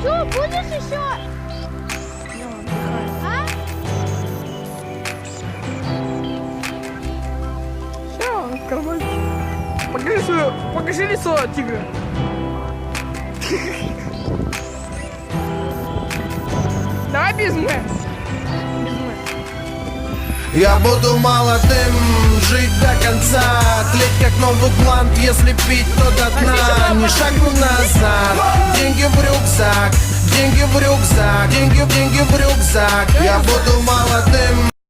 Что, будешь еще? А? Все, короче. Покажи лицо тигра. Давай без мэ. Без мэ. Я буду молодым, жить до конца, тлеть как новый блант, если пить, то до дна. Не шагну назад, деньги в рюкзак, деньги в рюкзак, деньги в рюкзак. Я буду молодым.